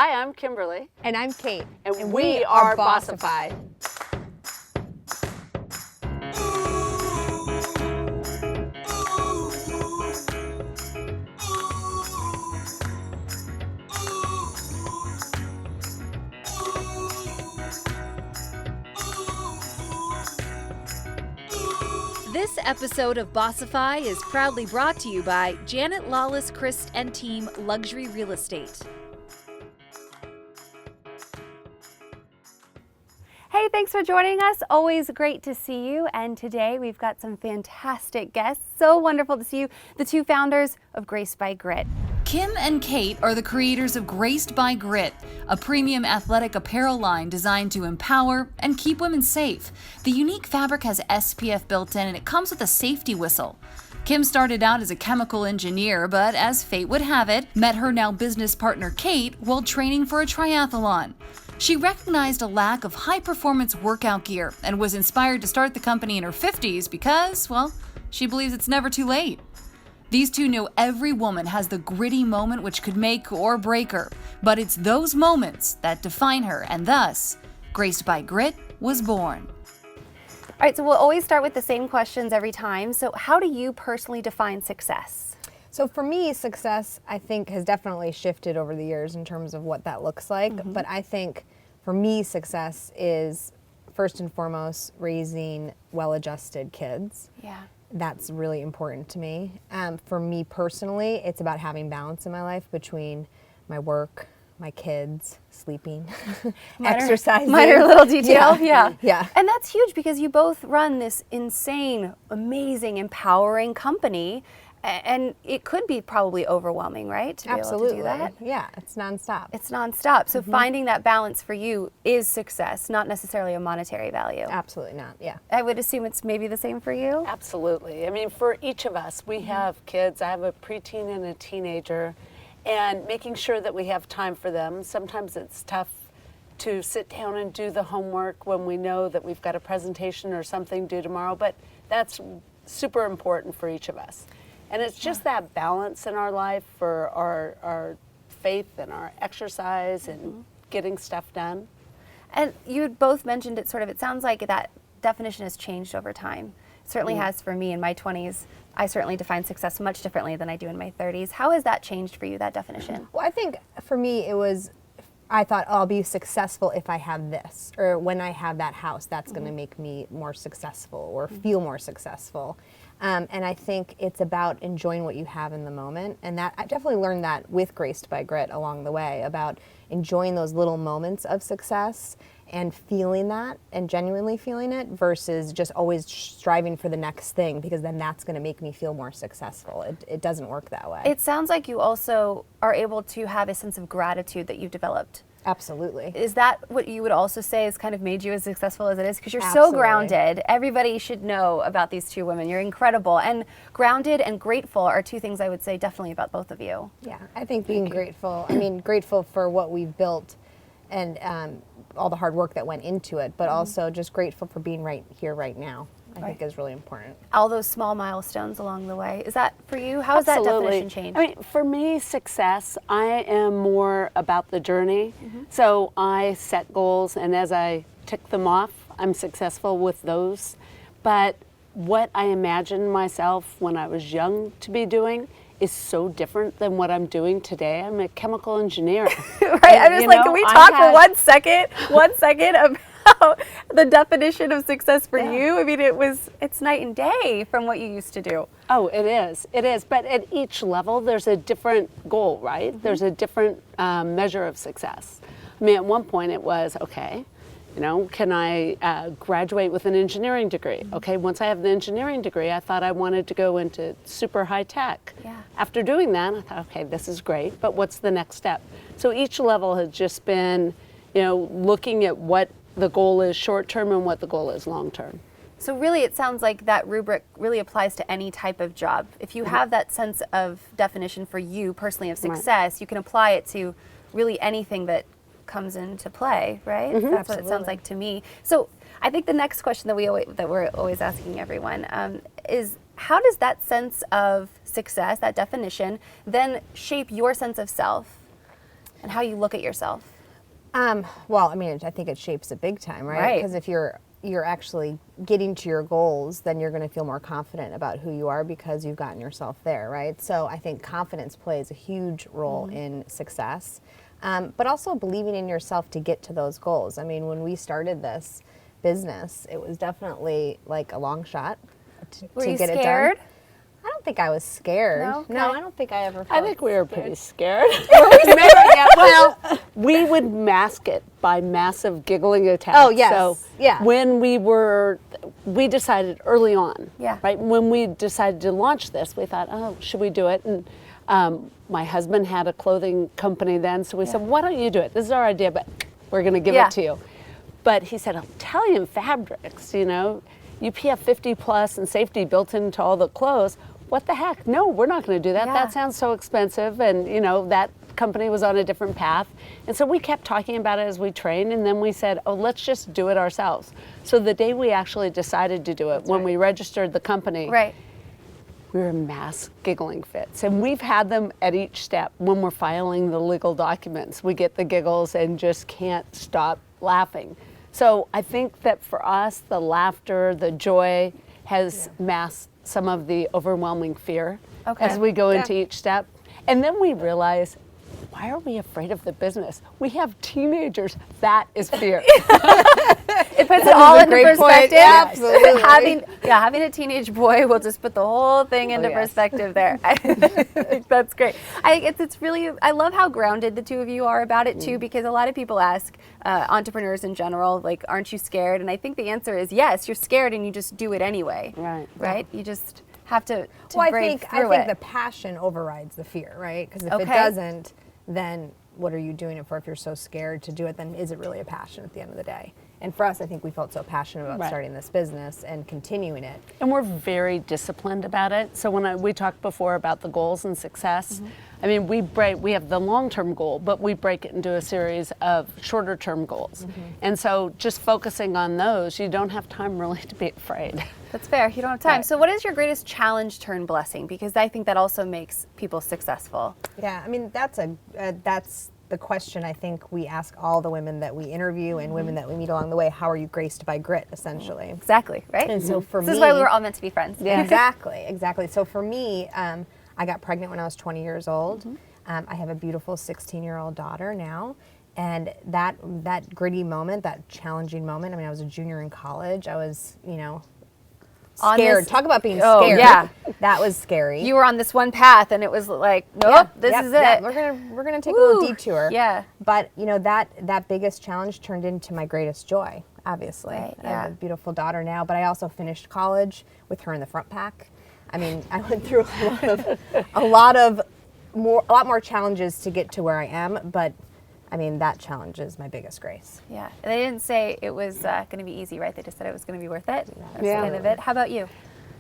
Hi, I'm Kimberly. And I'm Kate. And we are Bossify. This episode of Bossify is proudly brought to you by Janet Lawless Christ and Team Luxury Real Estate. Hey, thanks for joining us. Always great to see you. And today we've got some fantastic guests. So wonderful to see you, the two founders of Graced by Grit. Kim and Kate are the creators of Graced by Grit, a premium athletic apparel line designed to empower and keep women safe. The unique fabric has SPF built in and it comes with a safety whistle. Kim started out as a chemical engineer, but as fate would have it, met her now business partner Kate while training for a triathlon. She recognized a lack of high-performance workout gear and was inspired to start the company in her 50s because, well, she believes it's never too late. These two know every woman has the gritty moment which could make or break her, but it's those moments that define her, and thus, Graced by Grit was born. All right, so we'll always start with the same questions every time. So how do you personally define success? So for me, success, I think, has definitely shifted over the years in terms of what that looks like. Mm-hmm. But I think for me, success is first and foremost raising well-adjusted kids. Yeah. That's really important to me. For me personally, it's about having balance in my life between my work, my kids, sleeping, exercising. Minor little detail, yeah. Yeah. And that's huge because you both run this insane, amazing, empowering company. And it could be probably overwhelming, right? To be Absolutely. able to do that. Yeah, it's nonstop. It's nonstop. So finding that balance for you is success, not necessarily a monetary value. Absolutely not, yeah. I would assume it's maybe the same for you? Absolutely. I mean, for each of us, we have kids. I have a preteen and a teenager, and making sure that we have time for them. Sometimes it's tough to sit down and do the homework when we know that we've got a presentation or something due tomorrow, but that's super important for each of us. And it's just that balance in our life for our faith and our exercise and getting stuff done. And you had both mentioned it it sounds like that definition has changed over time. It certainly has for me in my 20s. I certainly define success much differently than I do in my 30s. How has that changed for you, that definition? Well, I think for me I thought, oh, I'll be successful if I have this, or when I have that house, that's going to make me more successful or feel more successful. And I think it's about enjoying what you have in the moment. And that I definitely learned that with Graced by Grit along the way, about enjoying those little moments of success and feeling that and genuinely feeling it versus just always striving for the next thing, because then that's going to make me feel more successful. It doesn't work that way. It sounds like you also are able to have a sense of gratitude that you've developed. Absolutely. Is that what you would also say has kind of made you as successful as it is? Because you're Absolutely. so grounded. Everybody should know about these two women. You're incredible. And grounded and grateful are two things I would say definitely about both of you. Yeah, I think being grateful, grateful for what we've built and all the hard work that went into it, but also just grateful for being right here, right now. I think is really important. All those small milestones along the way. Is that for you? How has that definition changed? I mean, for me, success, I am more about the journey. So I set goals, and as I tick them off, I'm successful with those. But what I imagined myself when I was young to be doing is so different than what I'm doing today. I'm a chemical engineer. Right, I'm just like, can we talk for 1 second about the definition of success for you? I mean, it's night and day from what you used to do. Oh, it is. But at each level, there's a different goal, right? There's a different measure of success. I mean, at one point it was, okay, can I graduate with an engineering degree? Okay, once I have the engineering degree, I thought I wanted to go into super high tech. Yeah. After doing that, I thought, okay, this is great, but what's the next step? So each level has just been, looking at what the goal is short term and what the goal is long term. So really, it sounds like that rubric really applies to any type of job. If you have that sense of definition for you personally of success, you can apply it to really anything that comes into play, right? That's what it sounds like to me. So I think the next question that we're always asking everyone is, how does that sense of success, that definition, then shape your sense of self? and how you look at yourself? Well, I mean, I think it shapes it big time, right? Right. Because if you're actually getting to your goals, then you're going to feel more confident about who you are because you've gotten yourself there, right? So I think confidence plays a huge role in success, but also believing in yourself to get to those goals. I mean, when we started this business, it was definitely like a long shot to Were you get scared? it done. I don't think I was scared. No? No, Okay. I don't think I ever felt I think we were scared. pretty scared. Well, we would mask it by massive giggling attacks. Oh, yes. So Yeah. when we decided early on, Yeah. right? When we decided to launch this, we thought, oh, should we do it? And my husband had a clothing company then, so we said, why don't you do it? This is our idea, but we're going to give it to you. But he said, Italian fabrics, UPF 50 plus and safety built into all the clothes. What the heck? No, we're not going to do that. Yeah. That sounds so expensive. And, that company was on a different path. And so we kept talking about it as we trained. And then we said, oh, let's just do it ourselves. So the day we actually decided to do it, when we registered the company, Right. we were mass giggling fits. And we've had them at each step. When we're filing the legal documents, we get the giggles and just can't stop laughing. So I think that for us, the laughter, the joy has masked some of the overwhelming fear as we go into each step. And then we realize, why are we afraid of the business? We have teenagers. That is fear. It puts it all into great point. perspective. Yeah, absolutely. Having a teenage boy will just put the whole thing into yes. perspective there. That's great. It's really, I love how grounded the two of you are about it too, because a lot of people ask entrepreneurs in general, like, aren't you scared? And I think the answer is yes, you're scared and you just do it anyway. Right. Right? You just have to Well, brave I through think it. the passion overrides the fear, right? Because if Okay. it doesn't, then what are you doing it for? If you're so scared to do it, then is it really a passion at the end of the day? And for us, I think we felt so passionate about Right. starting this business and continuing it. And we're very disciplined about it. So when we talked before about the goals and success, I mean, we have the long-term goal, but we break it into a series of shorter-term goals. And so just focusing on those, you don't have time really to be afraid. That's fair. You don't have time. Right. So what is your greatest challenge turn blessing? Because I think that also makes people successful. Yeah, I mean, that's the question I think we ask all the women that we interview and women that we meet along the way. How are you graced by grit, essentially? Exactly, right? And so for this me, is why we were all meant to be friends. Yeah, exactly. So for me, I got pregnant when I was 20 years old. I have a beautiful 16-year-old daughter now. And that gritty moment, that challenging moment, I mean, I was a junior in college. I was, On scared. this- Talk about being Oh, scared. yeah. That was scary. You were on this one path, and it was like, nope, Yeah, this yep, is yep. it. We're gonna take a little Woo. detour. Yeah. But that biggest challenge turned into my greatest joy. Obviously, Right, I yeah. have a beautiful daughter now. But I also finished college with her in the front pack. I mean, I went through a lot more challenges to get to where I am. But I mean, that challenge is my biggest grace. Yeah. And they didn't say it was going to be easy, right? They just said it was going to be worth it. That's Yeah. kind of it. How about you?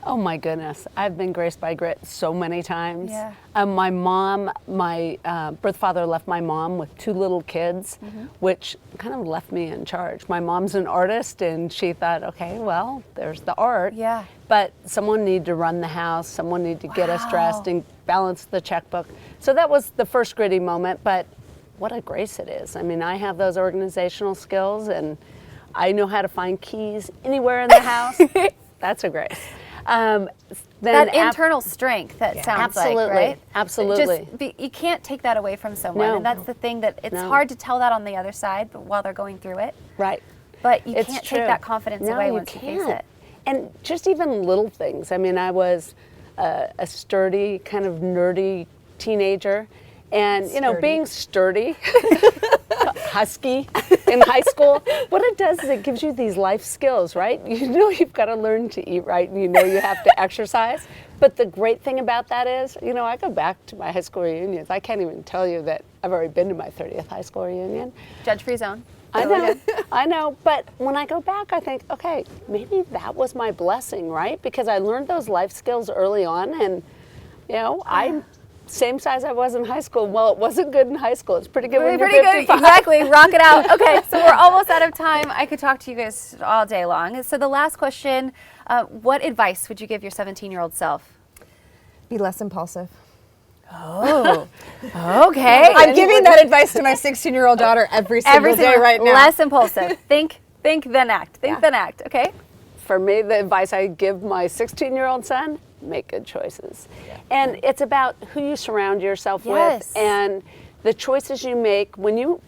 Oh my goodness, I've been graced by grit so many times. Yeah. My mom, my birth father left my mom with 2 little kids, which kind of left me in charge. My mom's an artist, and she thought, okay, well, there's the art. Yeah. But someone needed to run the house, someone needed to get us dressed and balance the checkbook. So that was the first gritty moment, but what a grace it is. I mean, I have those organizational skills, and I know how to find keys anywhere in the house. That's a grace. That internal strength that sounds Absolutely. like, right? Absolutely. You can't take that away from someone. No. And that's the thing that it's No. hard to tell that on the other side but while they're going through it. Right. But you It's can't true. take that confidence No, away you once you face can't. it. And just even little things. I mean, I was a sturdy, kind of nerdy teenager. And, being sturdy, husky in high school, what it does is it gives you these life skills, right? You've got to learn to eat right, and you have to exercise. But the great thing about that is, I go back to my high school reunions. I can't even tell you that I've already been to my 30th high school reunion. Judge-free zone. I know, but when I go back, I think, okay, maybe that was my blessing, right? Because I learned those life skills early on, and, I'm same size I was in high school. Well, it wasn't good in high school. It's pretty good when you're 55. Exactly. Rock it out. Okay, so we're almost out of time. I could talk to you guys all day long. So the last question, what advice would you give your 17-year-old self? Be less impulsive. Oh, okay. I'm giving that advice to my 16-year-old daughter every single day right now. Less impulsive. Think, then act. Think, then act. Okay. For me, the advice I give my 16-year-old son, make good choices. And it's about who you surround yourself Yes. with and the choices you make when you,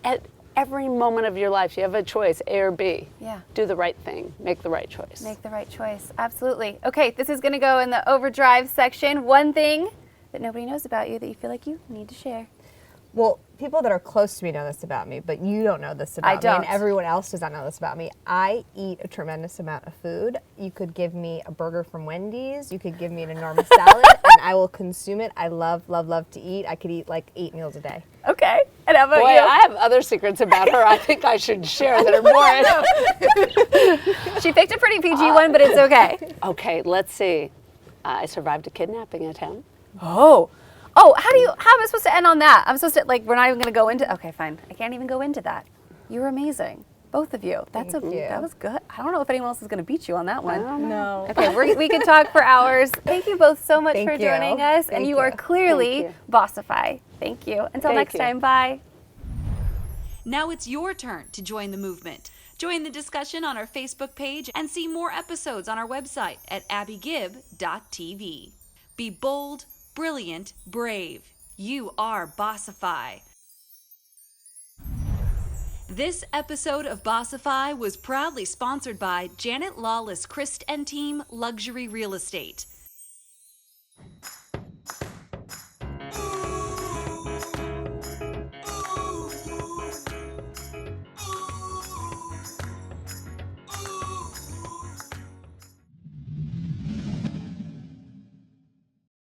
at every moment of your life, you have a choice, A or B. Yeah. Do the right thing. Make the right choice. Make the right choice. Absolutely. Okay, this is going to go in the overdrive section. One thing that nobody knows about you that you feel like you need to share. Well, people that are close to me know this about me, but you don't know this about I me, don't. and everyone else does not know this about me. I eat a tremendous amount of food. You could give me a burger from Wendy's. You could give me an enormous salad, and I will consume it. I love, love, love to eat. I could eat like 8 meals a day. Okay. And how about Boy, you? I have other secrets about her I think I should share that are more. She picked a pretty PG one, but it's okay. Okay, let's see. I survived a kidnapping attempt. Oh, how am I supposed to end on that? I'm supposed to, we're not even going to go into, okay, fine. I can't even go into that. You're amazing. Both of you. Thank you. That was good. I don't know if anyone else is going to beat you on that one. No. Okay, we could talk for hours. Thank you both so much Thank for you. joining us. And Thank you are you. clearly Thank Bossify. Thank you. Until Thank next you. time, bye. Now it's your turn to join the movement. Join the discussion on our Facebook page and see more episodes on our website at abbeygibb.tv. Be bold, brilliant, brave. You are Bossify. This episode of Bossify was proudly sponsored by Janet Lawless Christ and Team Luxury Real Estate.